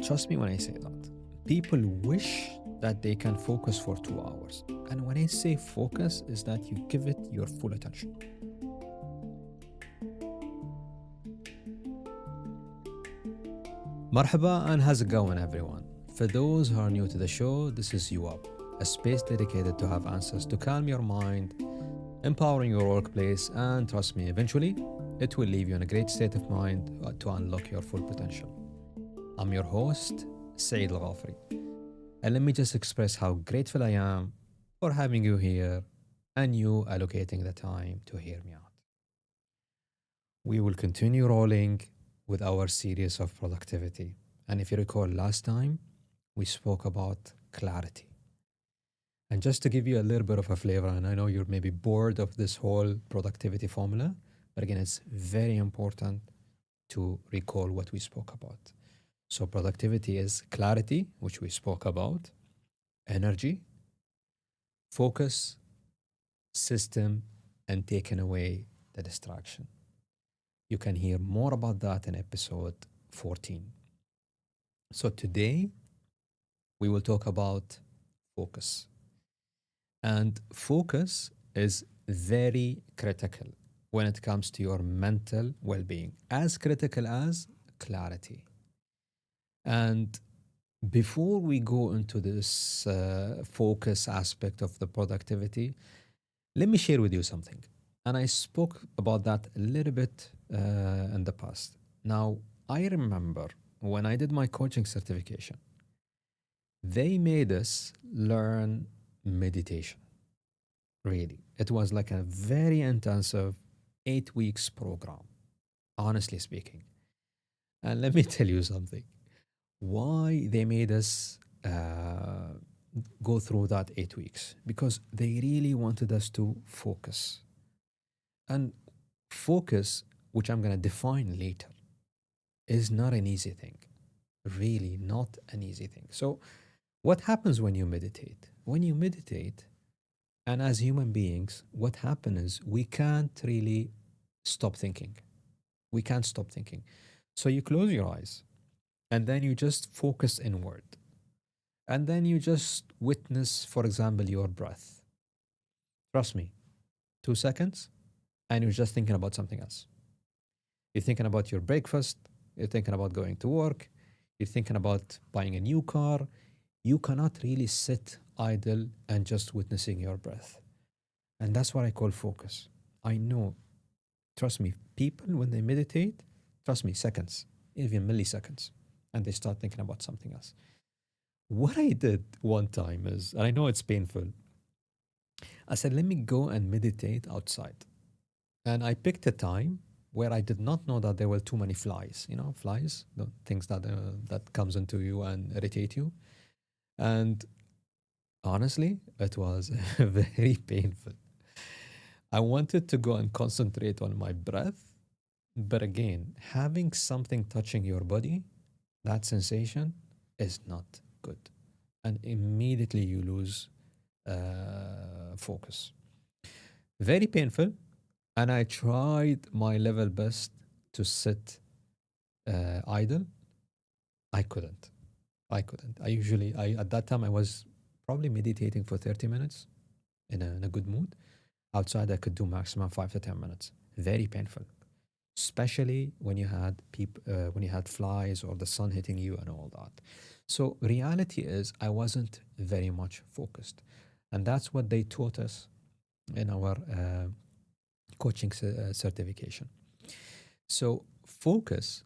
Trust me when I say that. People wish that they can focus for 2 hours. And when I say focus, is that you give it your full attention. Marhaba and how's it going, everyone? For those who are new to the show, this is Yuwab, a space dedicated to have answers to calm your mind, empowering your workplace, and trust me, eventually, it will leave you in a great state of mind to unlock your full potential. I'm your host, Saeed Alghafri, and let me just express how grateful I am for having you here and you allocating the time to hear me out. We will continue rolling with our series of productivity. And if you recall last time, we spoke about clarity. And just to give you a little bit of a flavor, and I know you're maybe bored of this whole productivity formula, but again, it's very important to recall what we spoke about. So, productivity is clarity, which we spoke about, energy, focus, system, and taking away the distraction. You can hear more about that in episode 14. So, today we will talk about focus. And focus is very critical when it comes to your mental well being, as critical as clarity. And before we go into this focus aspect of the productivity, let me share with you something. And I spoke about that a little bit in the past. Now, I remember when I did my coaching certification, they made us learn meditation. Really. It was like a very intensive 8 weeks program, honestly speaking. And let me tell you something. Why they made us go through that 8 weeks? Because they really wanted us to focus. And focus, which I'm going to define later, is not an easy thing. Really, not an easy thing. So, what happens when you meditate? When you meditate, and as human beings, what happens is we can't really stop thinking. We can't stop thinking. So, you close your eyes and then you just focus inward. And then you just witness, for example, your breath. Trust me, 2 seconds, and you're just thinking about something else. You're thinking about your breakfast, you're thinking about going to work, you're thinking about buying a new car. You cannot really sit idle and just witnessing your breath. And that's what I call focus. I know, trust me, people when they meditate, trust me, seconds, even milliseconds, and they start thinking about something else. What I did one time is, and I know it's painful, I said, let me go and meditate outside. And I picked a time where I did not know that there were too many flies. You know, flies, the things that comes into you and irritate you. And honestly, it was very painful. I wanted to go and concentrate on my breath, but again, having something touching your body, that sensation is not good. And immediately you lose focus. Very painful. And I tried my level best to sit idle. I couldn't. I couldn't. At that time, I was probably meditating for 30 minutes in a good mood. Outside, I could do maximum 5 to 10 minutes. Very painful, especially when when you had flies or the sun hitting you and all that. So reality is, I wasn't very much focused, and that's what they taught us in our coaching certification. So focus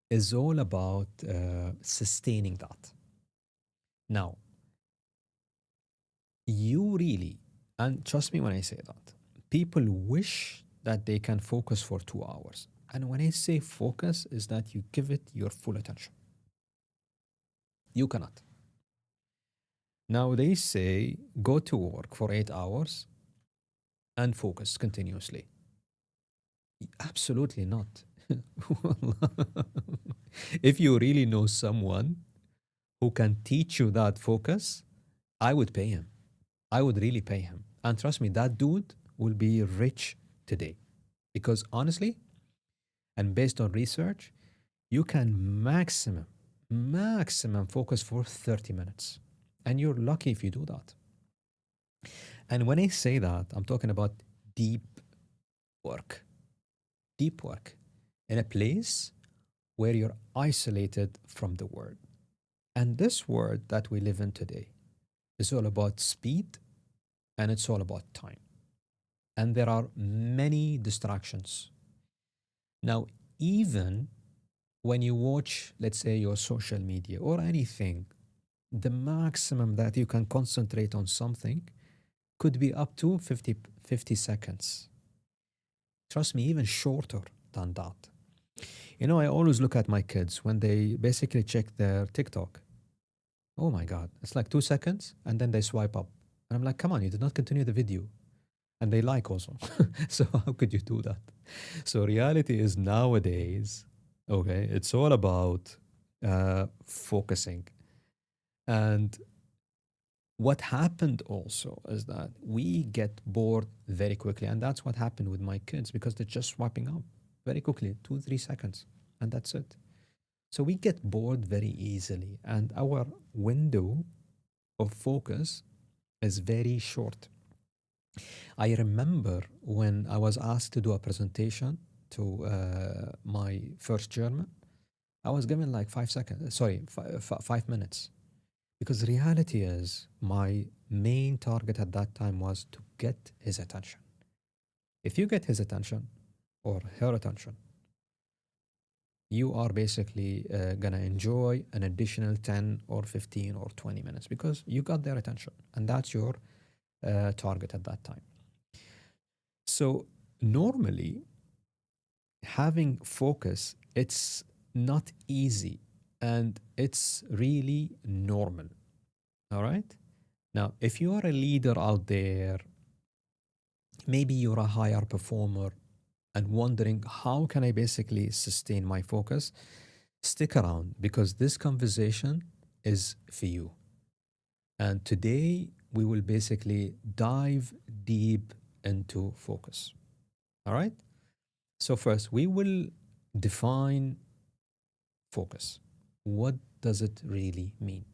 is all about sustaining that. Now, you really, and trust me when I say that, people wish that they can focus for 2 hours. And when I say focus, is that you give it your full attention. You cannot. Now they say go to work for 8 hours and focus continuously. Absolutely not. If you really know someone who can teach you that focus, I would pay him. I would really pay him. And trust me, that dude will be rich today. Because honestly, and based on research, you can maximum focus for 30 minutes. And you're lucky if you do that. And when I say that, I'm talking about deep work, deep work in a place where you're isolated from the world. And this world that we live in today is all about speed and it's all about time. And there are many distractions. Now, even when you watch, let's say, your social media or anything, the maximum that you can concentrate on something could be up to 50 seconds. Trust me, even shorter than that. You know, I always look at my kids when they basically check their TikTok. Oh my God, it's like 2 seconds and then they swipe up. And I'm like, come on, you did not continue the video. And they like also. So how could you do that? So reality is nowadays, okay, it's all about focusing. And what happened also is that we get bored very quickly. And that's what happened with my kids because they're just swiping up very quickly, 2, 3 seconds, and that's it. So we get bored very easily. And our window of focus is very short. I remember when I was asked to do a presentation to my first German, I was given like 5 seconds, sorry, 5 minutes. Because the reality is, my main target at that time was to get his attention. If you get his attention or her attention, you are basically going to enjoy an additional 10 or 15 or 20 minutes because you got their attention. And that's your target at that time. So, normally, having focus, it's not easy and it's really normal. All right. Now, if you are a leader out there, maybe you're a higher performer and wondering how can I basically sustain my focus, stick around because this conversation is for you. And today we will basically dive deep into focus. All right. So, first, we will define focus. What does it really mean?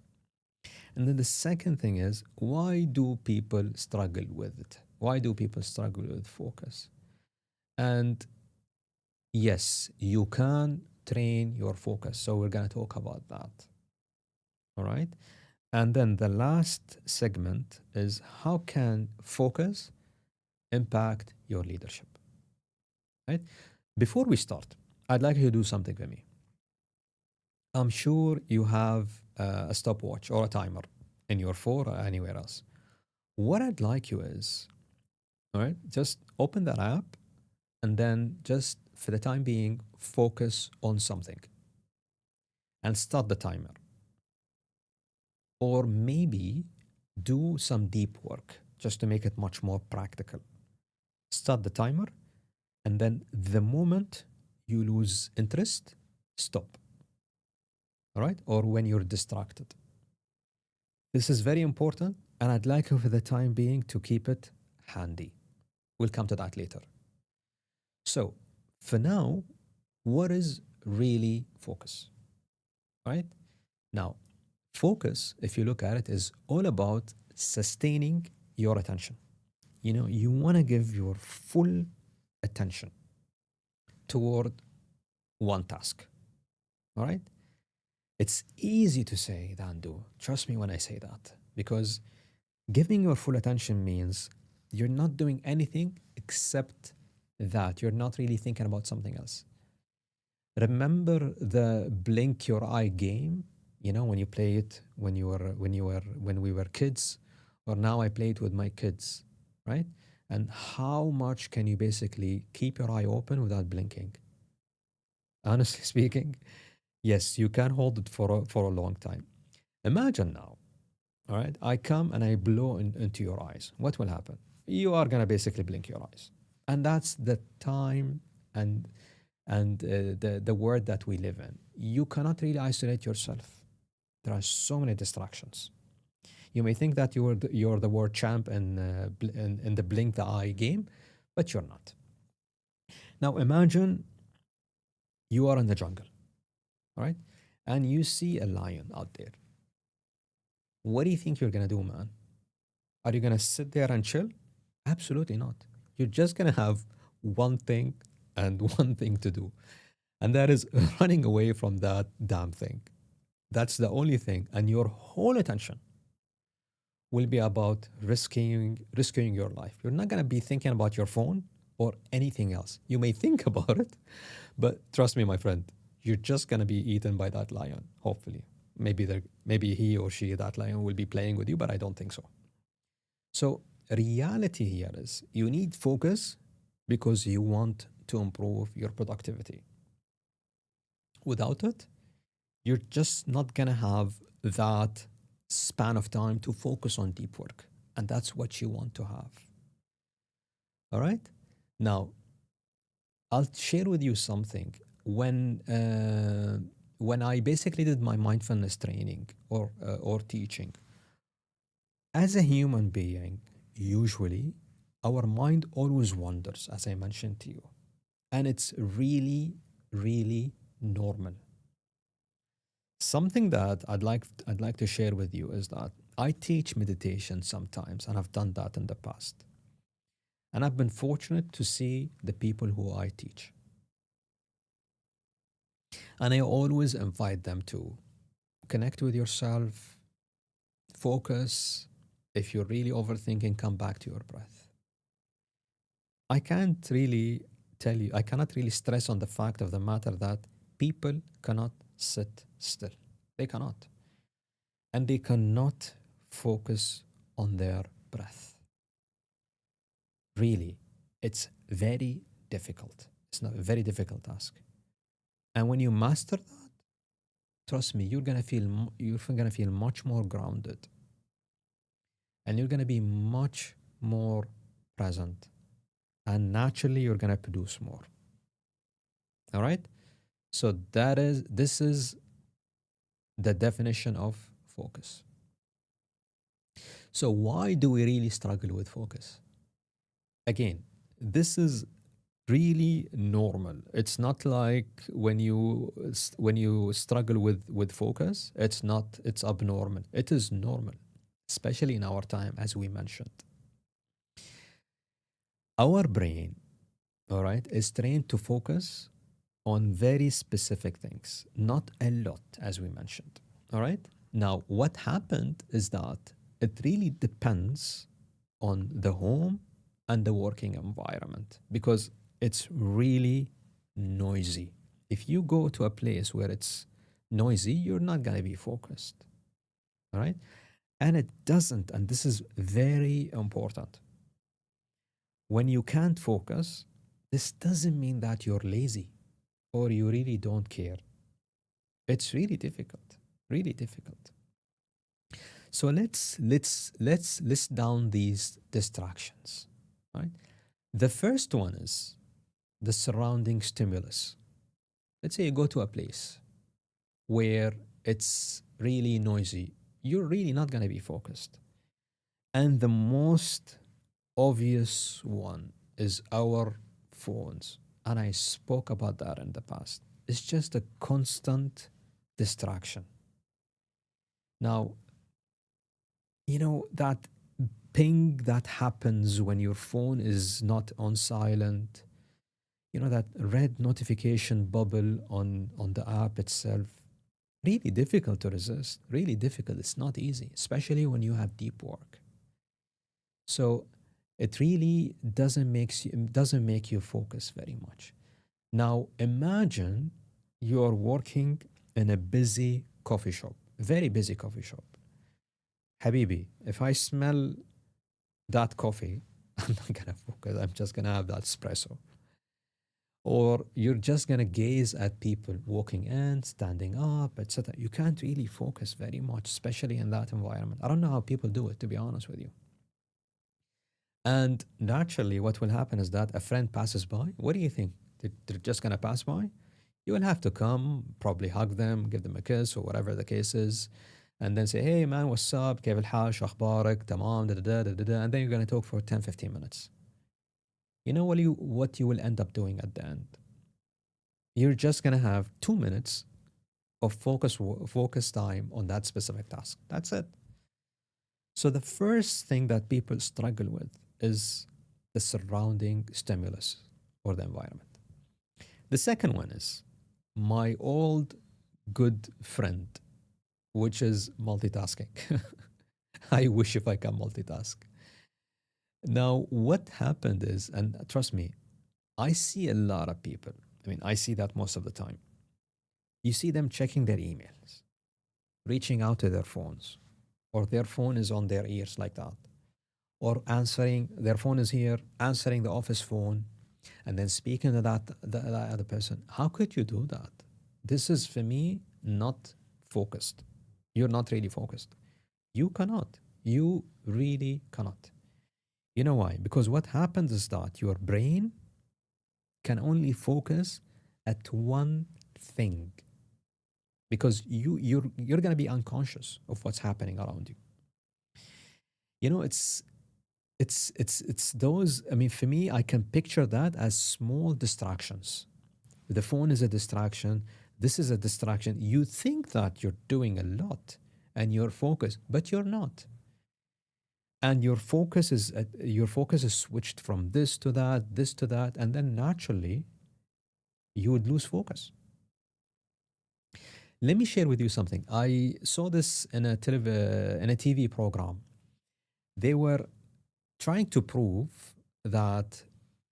And then the second thing is, why do people struggle with it? Why do people struggle with focus? And yes, you can train your focus. So we're going to talk about that. All right. And then the last segment is how can focus impact your leadership? Right. Before we start, I'd like you to do something for me. I'm sure you have a stopwatch or a timer in your phone or anywhere else. What I'd like you is, all right, just open that app and then just for the time being, focus on something and start the timer. Or maybe do some deep work just to make it much more practical. Start the timer, and then the moment you lose interest, stop. All right? Or when you're distracted. This is very important, and I'd like you for the time being to keep it handy. We'll come to that later. So, for now, what is really focus? Right? Now, focus, if you look at it, is all about sustaining your attention. You know, you want to give your full attention toward one task. All right? It's easy to say than do. Trust me when I say that. Because giving your full attention means you're not doing anything except that. You're not really thinking about something else. Remember the blink your eye game? You know, when you play it when we were kids, or now I play it with my kids, right? And how much can you basically keep your eye open without blinking? Honestly speaking, yes, you can hold it for a long time. Imagine now, all right? I come and I blow into your eyes. What will happen? You are gonna basically blink your eyes, and that's the time and the world that we live in. You cannot really isolate yourself. There are so many distractions. You may think that you're the world champ in the blink the eye game, but you're not. Now imagine you are in the jungle, all right? and you see a lion out there, what do you think you're gonna do, man? Are you gonna sit there and chill? Absolutely not. You're just gonna have one thing and one thing to do, and that is running away from that damn thing. That's the only thing, and your whole attention will be about risking your life. You're not gonna be thinking about your phone or anything else. You may think about it, but trust me, my friend, you're just gonna be eaten by that lion. Hopefully, maybe he or she, that lion, will be playing with you, but I don't think so. So reality here is you need focus because you want to improve your productivity. Without it, you're just not gonna have that span of time to focus on deep work. And that's what you want to have. All right? Now, I'll share with you something. When I basically did my mindfulness training or teaching, as a human being, usually our mind always wanders, as I mentioned to you. And it's really, really normal. Something that I'd like to share with you is that I teach meditation sometimes, and I've done that in the past. And I've been fortunate to see the people who I teach. And I always invite them to connect with yourself, focus. If you're really overthinking, come back to your breath. I can't really tell you, I cannot really stress on the fact of the matter that people cannot sit still. They cannot. And they cannot focus on their breath. Really, it's very difficult. It's not a very difficult task. And when you master that, trust me, you're gonna feel much more grounded, and you're gonna be much more present, and naturally you're gonna produce more. All right. So this is the definition of focus. So why do we really struggle with focus? Again, this is really normal. It's not like when you struggle with focus, it's abnormal. It is normal, especially in our time, as we mentioned. Our brain, all right, is trained to focus on very specific things, not a lot, as we mentioned. All right. Now, what happened is that it really depends on the home and the working environment because it's really noisy. If you go to a place where it's noisy, you're not going to be focused. All right. And it doesn't, and this is very important. When you can't focus, this doesn't mean that you're lazy or you really don't care. It's really difficult, really difficult. So let's list down these distractions. Right. The first one is the surrounding stimulus. Let's say you go to a place where it's really noisy. You're really not going to be focused. And the most obvious one is our phones. And I spoke about that in the past. It's just a constant distraction. Now, that ping that happens when your phone is not on silent, that red notification bubble on the app itself, really difficult to resist, really difficult. It's not easy, especially when you have deep work. So it really doesn't make you focus very much. Now imagine you're working in a busy coffee shop, very busy coffee shop. Habibi, if I smell that coffee, I'm not gonna focus. I'm just gonna have that espresso. Or you're just going to gaze at people walking in, standing up, etc. You can't really focus very much, especially in that environment. I don't know how people do it, to be honest with you. And naturally, what will happen is that a friend passes by. What do you think? They're just going to pass by? You will have to come, probably hug them, give them a kiss, or whatever the case is, and then say, hey, man, what's up? كيف الحال? شو أخبارك? تمام, da, da, da, da, da, da. And then you're going to talk for 10, 15 minutes. You know what you will end up doing at the end? You're just going to have 2 minutes of focus time on that specific task. That's it. So the first thing that people struggle with is the surrounding stimulus or the environment. The second one is my old good friend, which is multitasking. I wish if I can multitask. Now, what happened is, and trust me, I see a lot of people. I mean, I see that most of the time. You see them checking their emails, reaching out to their phones, or their phone is on their ears like that, or answering, their phone is here, answering the office phone, and then speaking to that other person. How could you do that? This is, for me, not focused. You're not really focused. You cannot. You really cannot. You know why? Because what happens is that your brain can only focus at one thing because you're going to be unconscious of what's happening around you. You know, it's those, I mean, for me, I can picture that as small distractions. The phone is a distraction. This is a distraction. You think that you're doing a lot and you're focused, but you're not. And your focus is switched from this to that, and then naturally you would lose focus. Let me share with you something. I saw this in in a TV program. They were trying to prove that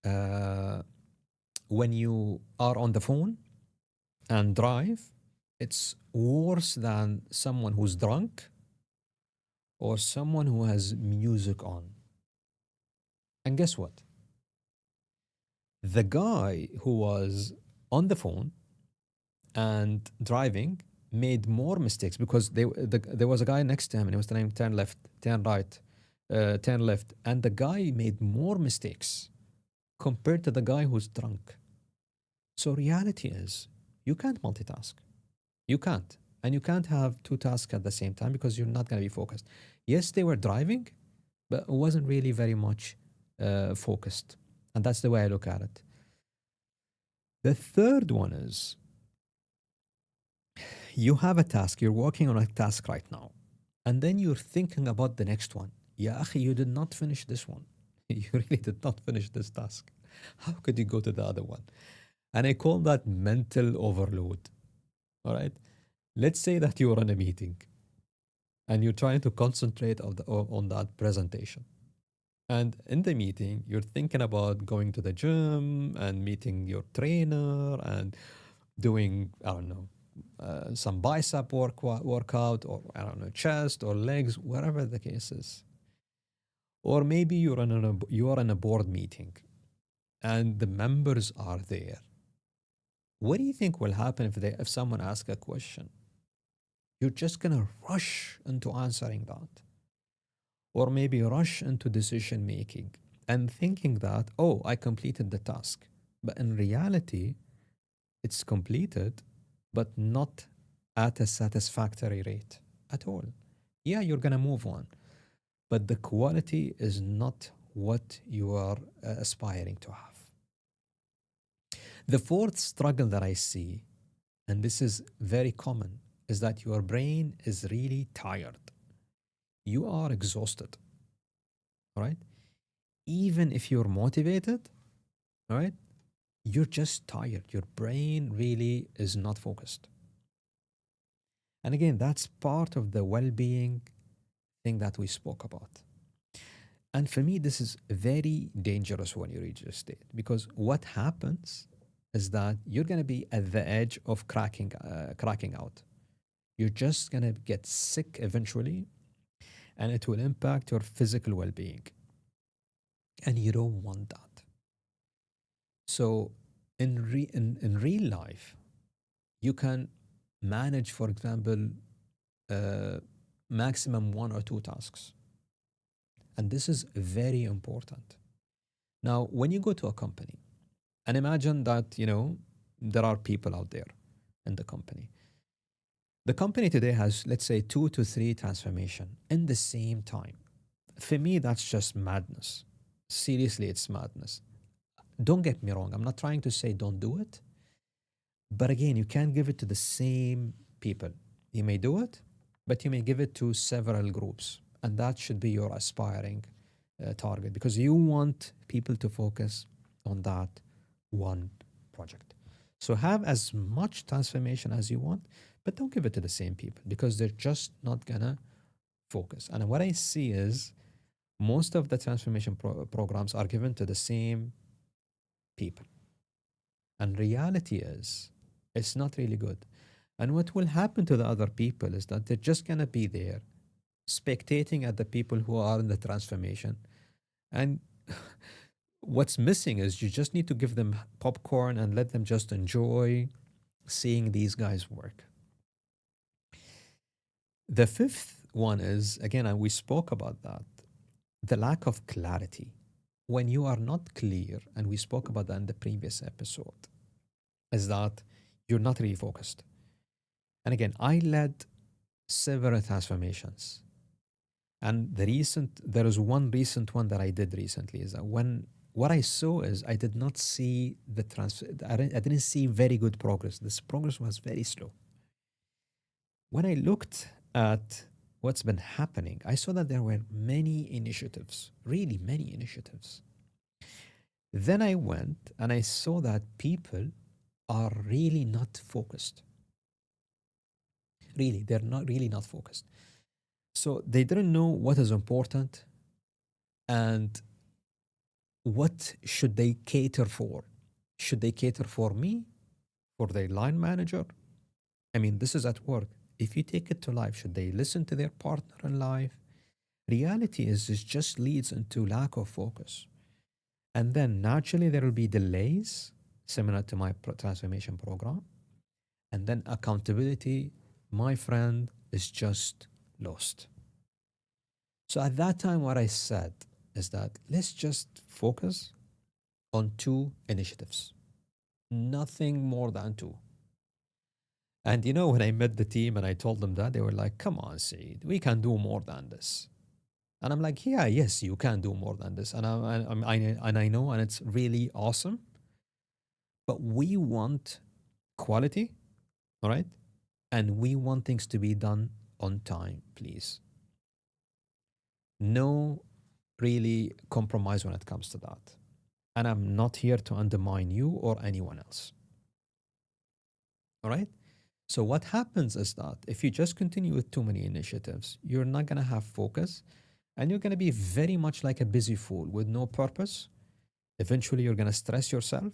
uh, when you are on the phone and drive, it's worse than someone who's drunk or someone who has music on. And guess what? The guy who was on the phone and driving made more mistakes because there was a guy next to him and he was telling him turn left, turn right, turn left, and the guy made more mistakes compared to the guy who's drunk. So reality is you can't multitask. You can't. And you can't have two tasks at the same time because you're not going to be focused. Yes, they were driving, but it wasn't really very much focused. And that's the way I look at it. The third one is you have a task, you're working on a task right now, and then you're thinking about the next one. Ya akhi, you did not finish this one. You really did not finish this task. How could you go to the other one? And I call that mental overload. All right. Let's say that you're in a meeting and you're trying to concentrate on that presentation. And in the meeting, you're thinking about going to the gym and meeting your trainer and doing, I don't know, some workout, or I don't know, chest or legs, whatever the case is. Or maybe you are in a board meeting and the members are there. What do you think will happen if someone asks a question? You're just gonna rush into answering that, or maybe rush into decision making and thinking that, oh, I completed the task. But in reality, it's completed, but not at a satisfactory rate at all. Yeah, you're going to move on, but the quality is not what you are aspiring to have. The fourth struggle that I see, and this is very common, is that your brain is really tired. You are exhausted, right? Even if you're motivated, right? You're just tired. Your brain really is not focused. And again, that's part of the well being thing that we spoke about. And for me, this is very dangerous when you reach this state because what happens is that you're going to be at the edge of cracking out. You're just going to get sick eventually, and it will impact your physical well being. And you don't want that. So, in real life, you can manage, for example, uh, maximum one or two tasks. And this is very important. Now, when you go to a company, and imagine that, there are people out there in the company. The company today has, let's say, 2 to 3 transformation in the same time. For me, that's just madness. Seriously, it's madness. Don't get me wrong. I'm not trying to say don't do it. But again, you can't give it to the same people. You may do it, but you may give it to several groups. And that should be your aspiring target because you want people to focus on that one project. So have as much transformation as you want, but don't give it to the same people because they're just not gonna focus. And what I see is most of the transformation programs are given to the same people. And reality is, it's not really good. And what will happen to the other people is that they're just gonna be there, spectating at the people who are in the transformation. And what's missing is you just need to give them popcorn and let them just enjoy seeing these guys work. The fifth one is, again, and we spoke about that, the lack of clarity. When you are not clear, and we spoke about that in the previous episode, is that you're not really focused. And again, I led several transformations. And there is one recent one that I did recently is that when what I saw is I did not see I didn't see very good progress. This progress was very slow. When I looked at what's been happening, I saw that there were many initiatives, really many initiatives. Then I went and I saw that people are really not focused. Really, they're not really not focused. So they didn't know what is important and what should they cater for. Should they cater for me, for their line manager? I mean, this is at work. If you take it to life, should they listen to their partner in life? Reality is this just leads into lack of focus. And then naturally there will be delays, similar to my transformation program. And then accountability, my friend, is just lost. So at that time, what I said is that let's just focus on two initiatives, nothing more than two. And you know, when I met the team and I told them that, they were like, come on, Saeed, we can do more than this. And I'm like, yeah, yes, you can do more than this. And I know, and it's really awesome. But we want quality, all right? And we want things to be done on time, please. No really compromise when it comes to that. And I'm not here to undermine you or anyone else. All right? So, what happens is that if you just continue with too many initiatives, you're not going to have focus and you're going to be very much like a busy fool with no purpose. Eventually, you're going to stress yourself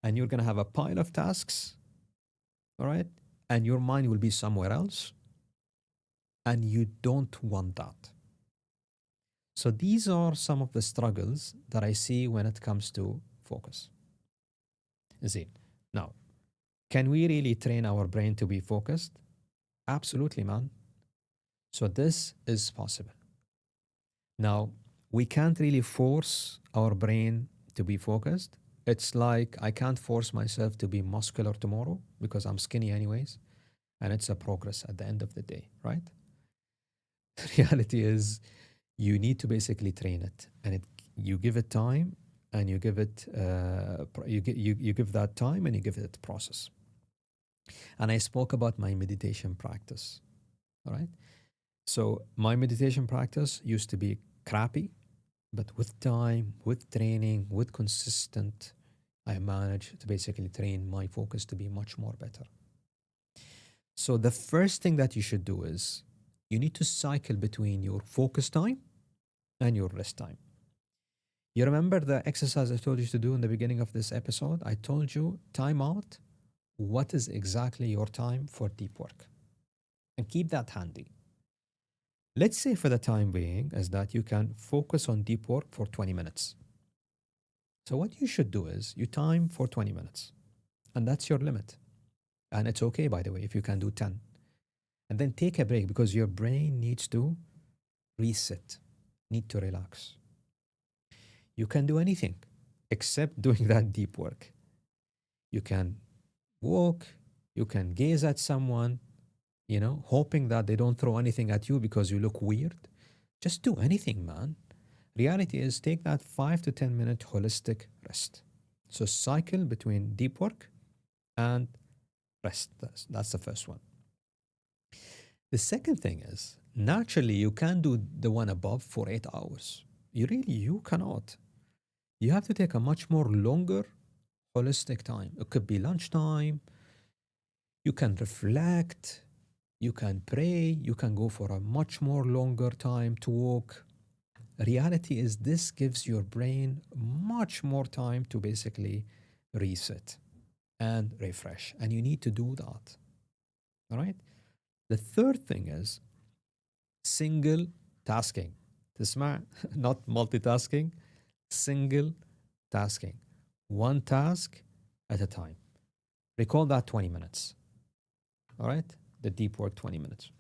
and you're going to have a pile of tasks. All right? And your mind will be somewhere else. And you don't want that. So, these are some of the struggles that I see when it comes to focus. Is it? Now, can we really train our brain to be focused? Absolutely, man. So this is possible. Now, we can't really force our brain to be focused. It's like I can't force myself to be muscular tomorrow because I'm skinny anyways. And it's a progress at the end of the day, right? The reality is you need to basically train it and you give it time and you give it you give that time and you give it process. And I spoke about my meditation practice. All right. So my meditation practice used to be crappy, but with time, with training, with consistent, I managed to basically train my focus to be much more better. So the first thing that you should do is you need to cycle between your focus time and your rest time. You remember the exercise I told you to do in the beginning of this episode? I told you time out. What is exactly your time for deep work? And keep that handy. Let's say for the time being is that you can focus on deep work for 20 minutes. So what you should do is you time for 20 minutes and that's your limit. And it's okay, by the way, if you can do 10. And then take a break because your brain needs to reset, need to relax. You can do anything except doing that deep work. You can walk, you can gaze at someone, hoping that they don't throw anything at you because you look weird. Just do anything, man. Reality is take that 5 to 10 minute holistic rest. So cycle between deep work and Rest. That's the first one. The second thing is naturally you can't do the one above for 8 hours. You cannot. You have to take a much more longer holistic time. It could be lunchtime. You can reflect. You can pray. You can go for a much more longer time to walk. Reality is this gives your brain much more time to basically reset and refresh. And you need to do that. All right. The third thing is single tasking. تسمع not multitasking, single tasking. One task at a time. Recall that 20 minutes. All right? The deep work 20 minutes.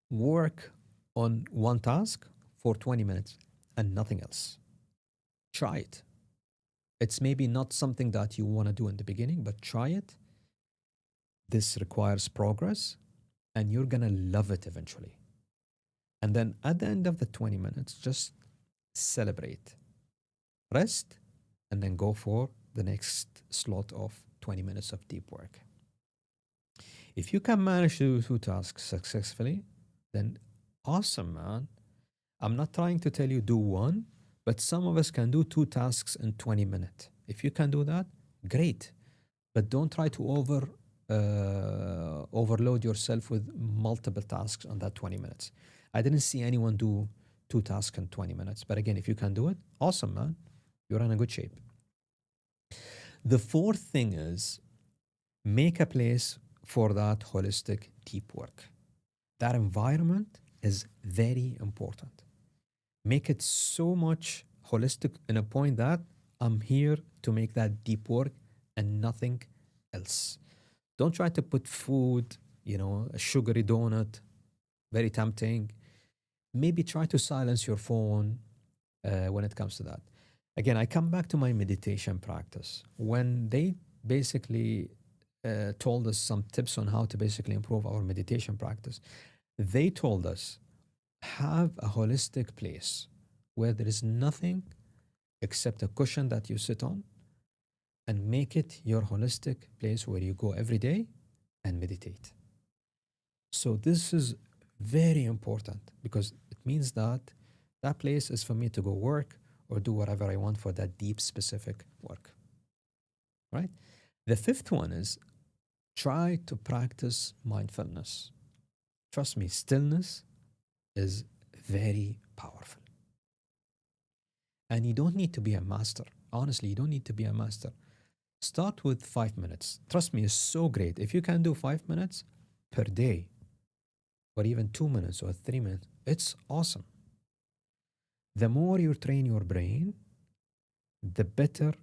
Work on one task for 20 minutes and nothing else. Try it. It's maybe not something that you want to do in the beginning, but try it. This requires progress and you're going to love it eventually. And then at the end of the 20 minutes, just celebrate, rest, and then go for the next slot of 20 minutes of deep work. If you can manage to do two tasks successfully, then awesome, man. I'm not trying to tell you do one, but some of us can do two tasks in 20 minutes. If you can do that, great. But don't try to overload yourself with multiple tasks on that 20 minutes. I didn't see anyone do two tasks in 20 minutes. But again, if you can do it, awesome, man. You're in a good shape. The fourth thing is make a place for that holistic deep work. That environment is very important. Make it so much holistic in a point that I'm here to make that deep work and nothing else. Don't try to put food, a sugary donut, very tempting. Maybe try to silence your phone when it comes to that. Again, I come back to my meditation practice. When they basically told us some tips on how to basically improve our meditation practice, they told us have a holistic place where there is nothing except a cushion that you sit on and make it your holistic place where you go every day and meditate. So this is very important because it means that that place is for me to go work or do whatever I want for that deep specific work. Right? The fifth one is try to practice mindfulness. Trust me, stillness is very powerful. And you don't need to be a master. Honestly, you don't need to be a master. Start with 5 minutes. Trust me, it's so great. If you can do 5 minutes per day, or even 2 minutes or 3 minutes, it's awesome. The more you train your brain, the better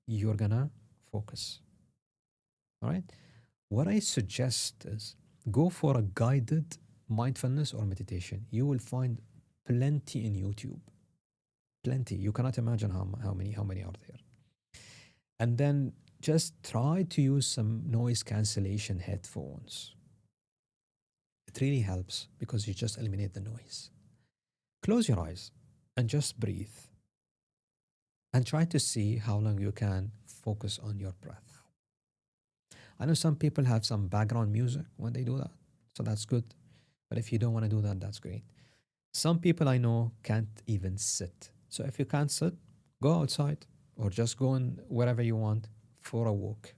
you're gonna focus. All right? What I suggest is go for a guided mindfulness or meditation. You will find plenty in YouTube. Plenty. You cannot imagine how many are there. And then just try to use some noise cancellation headphones. It really helps because you just eliminate the noise. Close your eyes and just breathe and try to see how long you can focus on your breath. I know some people have some background music when they do that, so that's good. But if you don't want to do that, that's great. Some people I know can't even sit. So if you can't sit, go outside or just go in wherever you want for a walk.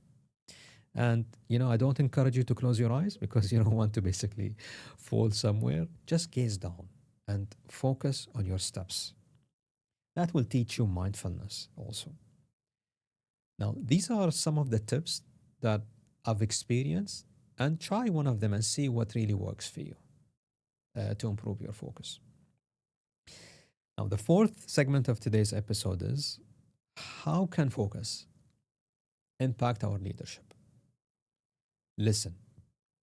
And I don't encourage you to close your eyes because you don't want to basically fall somewhere. Just gaze down and focus on your steps. That will teach you mindfulness also. Now, these are some of the tips that I've experienced, and try one of them and see what really works for you to improve your focus. Now, the fourth segment of today's episode is how can focus impact our leadership? Listen,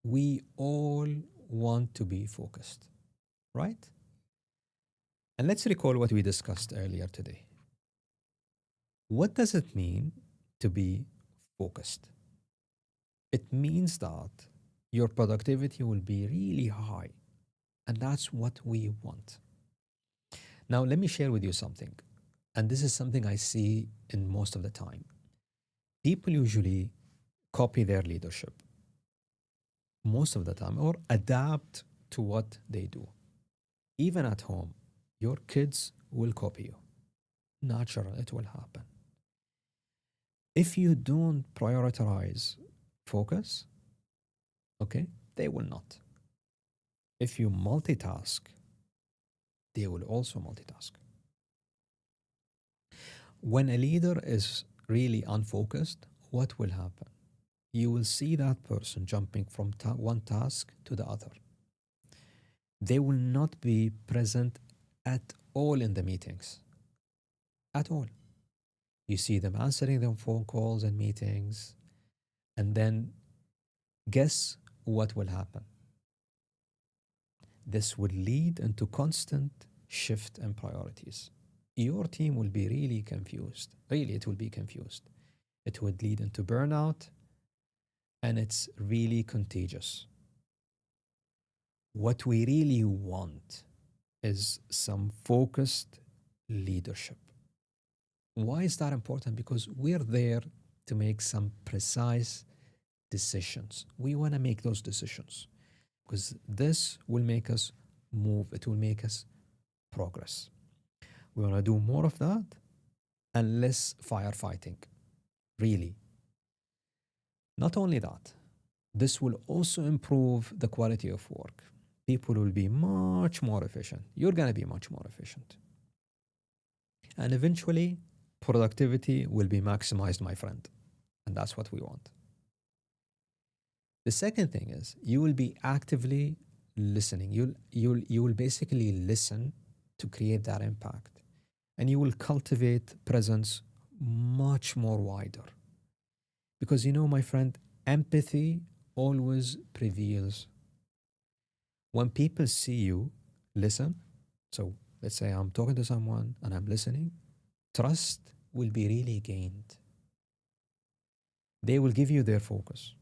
we all want to be focused, right? And let's recall what we discussed earlier today. What does it mean to be focused? It means that your productivity will be really high, and that's what we want. Now, let me share with you something, and this is something I see in most of the time. People usually copy their leadership most of the time or adapt to what they do. Even at home, your kids will copy you. Natural, it will happen. If you don't prioritize focus, okay, they will not. If you multitask, they will also multitask. When a leader is really unfocused, what will happen? You will see that person jumping from one task to the other. They will not be present at all in the meetings. At all. You see them answering their phone calls and meetings, and then guess what will happen? This will lead into constant shift in priorities. Your team will be really confused. Really, it will be confused. It would lead into burnout, and it's really contagious. What we really want is some focused leadership. Why is that important? Because we're there to make some precise decisions. We want to make those decisions because this will make us move, it will make us progress. We want to do more of that and less firefighting, really. Not only that, this will also improve the quality of work. People will be much more efficient. You're going to be much more efficient. And eventually, productivity will be maximized, my friend. And that's what we want. The second thing is you will be actively listening. You will basically listen to create that impact. And you will cultivate presence much more wider. Because you know, my friend, empathy always prevails. When people see you listen, so let's say I'm talking to someone and I'm listening, trust will be really gained. They will give you their focus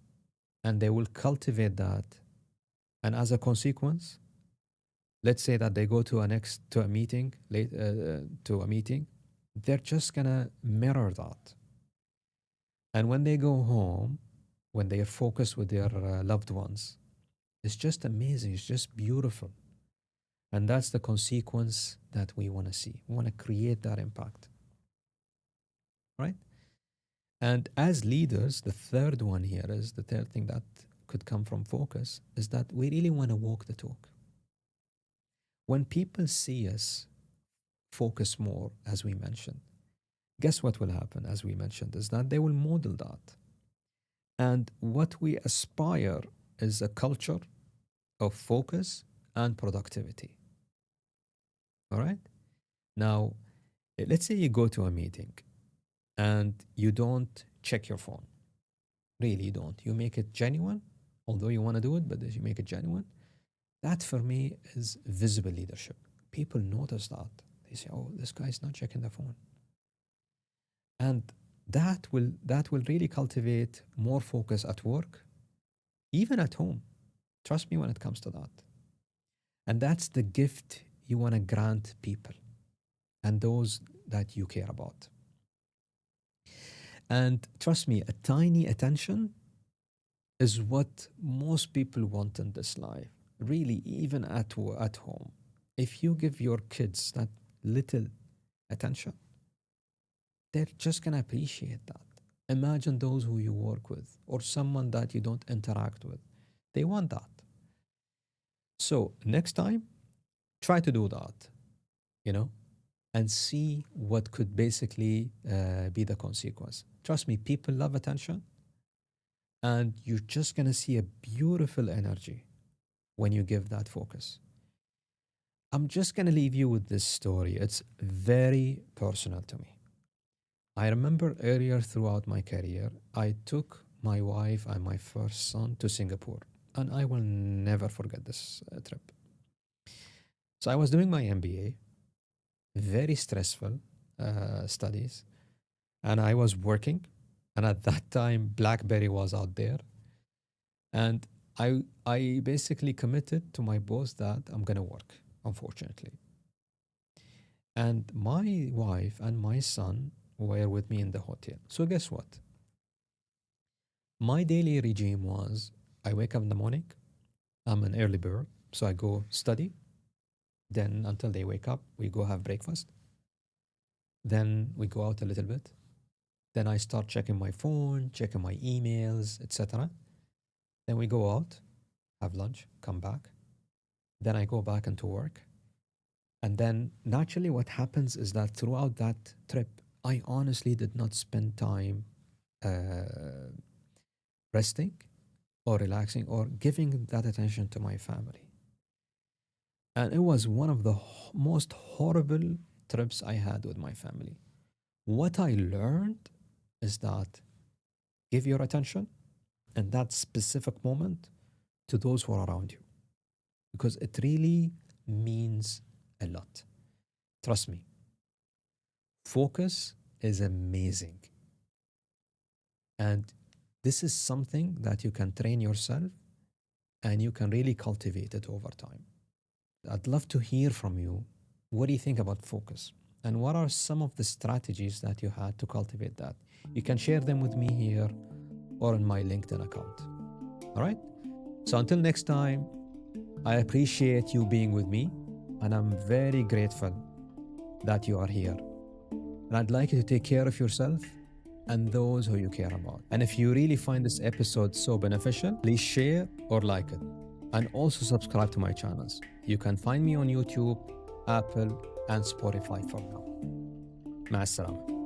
and they will cultivate that. And as a consequence, let's say that they go to a meeting to a meeting, they're just gonna mirror that. And when they go home, when they are focused with their loved ones, it's just amazing. It's just beautiful. And that's the consequence that we want to see. We want to create that impact, right? And as leaders, the third one here is the third thing that could come from focus is that we really want to walk the talk. When people see us focus more, as we mentioned, guess what will happen, as we mentioned, is that they will model that. And what we aspire is a culture of focus and productivity. All right? Now, let's say you go to a meeting and you don't check your phone. Really, you don't. You make it genuine, although you want to do it, but you make it genuine. That for me is visible leadership. People notice that. They say, oh, this guy's not checking the phone. And that will really cultivate more focus at work, even at home. Trust me when it comes to that. And that's the gift you want to grant people and those that you care about. And trust me, a tiny attention is what most people want in this life. Really, even at home. If you give your kids that little attention, they're just going to appreciate that. Imagine those who you work with or someone that you don't interact with. They want that. So next time, try to do that, you know, and see what could basically be the consequence. Trust me, people love attention, and you're just going to see a beautiful energy when you give that focus. I'm just going to leave you with this story. It's very personal to me. I remember earlier throughout my career, I took my wife and my first son to Singapore, and I will never forget this trip. So I was doing my MBA, very stressful studies, and I was working. And at that time, BlackBerry was out there, and I basically committed to my boss that I'm gonna work. Unfortunately, and my wife and my son were with me in the hotel. So guess what? My daily regime was I wake up in the morning, I'm an early bird, so I go study. Then until they wake up, we go have breakfast. Then we go out a little bit. Then I start checking my phone, checking my emails, etc. Then we go out, have lunch, come back. Then I go back into work. And then naturally, what happens is that throughout that trip, I honestly did not spend time uh, resting or relaxing or giving that attention to my family. And it was one of the most horrible trips I had with my family. What I learned is that give your attention in that specific moment to those who are around you because it really means a lot. Trust me, focus is amazing. And this is something that you can train yourself and you can really cultivate it over time. I'd love to hear from you. What do you think about focus? And what are some of the strategies that you had to cultivate that? You can share them with me here or in my LinkedIn account. All right? So until next time, I appreciate you being with me and I'm very grateful that you are here. And I'd like you to take care of yourself and those who you care about. And if you really find this episode so beneficial, please share or like it. And also subscribe to my channels. You can find me on YouTube, Apple, and Spotify for now. مع السلامة.